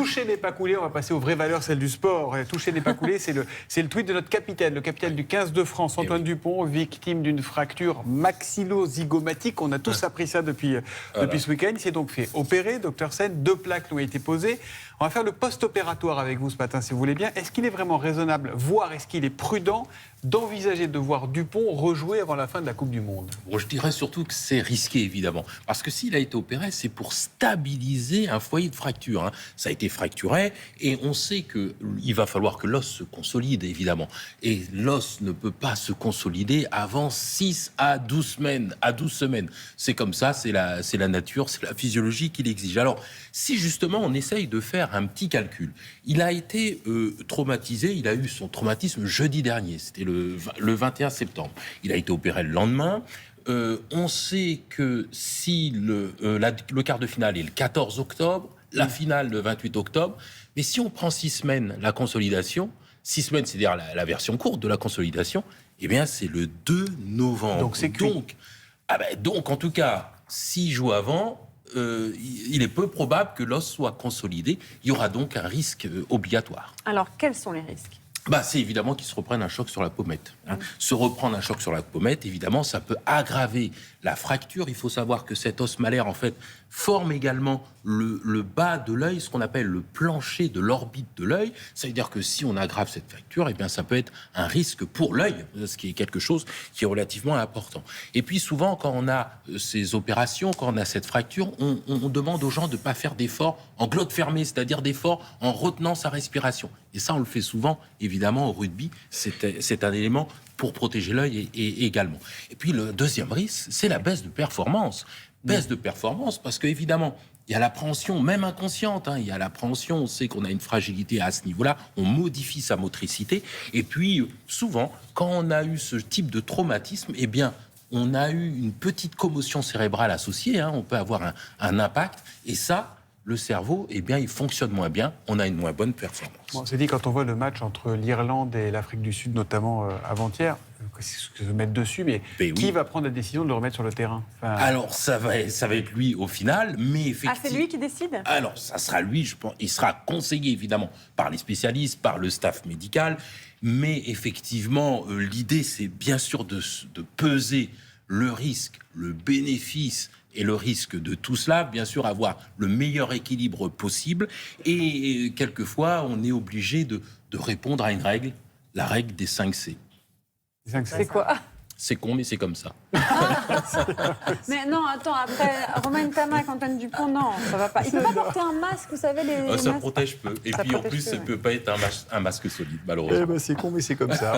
toucher n'est pas coulé, on va passer aux vraies valeurs, celles du sport. Toucher n'est pas coulé, c'est le tweet de notre capitaine, le capitaine du 15 de France, Antoine Dupont, victime d'une fracture maxillo-zygomatique. On a tous appris ça depuis ce week-end. Il s'est donc fait opérer, docteur Sen, 2 plaques lui ont été posées. On va faire le post-opératoire avec vous ce matin, si vous voulez bien. Est-ce qu'il est vraiment raisonnable, voire est-ce qu'il est prudent d'envisager de voir Dupont rejouer avant la fin de la Coupe du Monde? Bon, je dirais surtout que c'est risqué, évidemment. Parce que s'il a été opéré, c'est pour stabiliser un foyer de fracture. Hein. Ça a été fracturé et on sait qu'il va falloir que l'os se consolide, évidemment. Et l'os ne peut pas se consolider avant 6 à 12 semaines. C'est comme ça, c'est la nature, c'est la physiologie qui l'exige. Alors, si justement on essaye de faire un petit calcul, il a été traumatisé, il a eu son traumatisme jeudi dernier, c'était le 21 septembre. Il a été opéré le lendemain. On sait que si le quart de finale est le 14 octobre, la finale le 28 octobre, mais si on prend 6 semaines la consolidation, 6 semaines, c'est-à-dire la version courte de la consolidation, eh bien c'est le 2 novembre. Donc c'est cuit. Donc en tout cas, s'il joue avant, il est peu probable que l'os soit consolidé. Il y aura donc un risque obligatoire. Alors, quels sont les risques ? C'est évidemment qu'il se reprenne un choc sur la pommette. Se reprendre un choc sur la pommette, évidemment, ça peut aggraver la fracture. Il faut savoir que cet os malaire, en fait, forme également le bas de l'œil, ce qu'on appelle le plancher de l'orbite de l'œil. Ça veut dire que si on aggrave cette fracture, eh bien, ça peut être un risque pour l'œil, ce qui est quelque chose qui est relativement important. Et puis, souvent, quand on a ces opérations, quand on a cette fracture, on demande aux gens de ne pas faire d'efforts en glotte fermée, c'est-à-dire d'efforts en retenant sa respiration. Et ça, on le fait souvent, évidemment, au rugby. C'est un élément pour protéger l'œil et également. Et puis, le deuxième risque, c'est la baisse de performance. Baisse de performance parce qu'évidemment, il y a l'appréhension, même inconsciente. Il y a l'appréhension, on sait qu'on a une fragilité à ce niveau-là. On modifie sa motricité. Et puis, souvent, quand on a eu ce type de traumatisme, eh bien, on a eu une petite commotion cérébrale associée. On peut avoir un impact. Et ça, le cerveau, eh bien, il fonctionne moins bien, on a une moins bonne performance. Bon, c'est dit, quand on voit le match entre l'Irlande et l'Afrique du Sud, notamment avant-hier, se mettre dessus, mais qui va prendre la décision de le remettre sur le terrain? Alors, ça va être lui au final, mais effectivement... c'est lui qui décide? Alors, ça sera lui, je pense. Il sera conseillé, évidemment, par les spécialistes, par le staff médical, mais effectivement, l'idée, c'est bien sûr de peser le risque, le bénéfice et le risque de tout cela, bien sûr, avoir le meilleur équilibre possible. Et quelquefois, on est obligé de répondre à une règle, la règle des 5 C. C'est quoi? C'est con, mais c'est comme ça. Mais non, attends, après, Romain Tamac, Antoine Dupont, non, ça va pas. Il ne peut pas porter un masque, vous savez, les ça masques. protège peu. Et Ça puis, en protège plus, peu, ça ne ouais. peut pas être un masque solide, malheureusement. C'est con, mais c'est comme ça.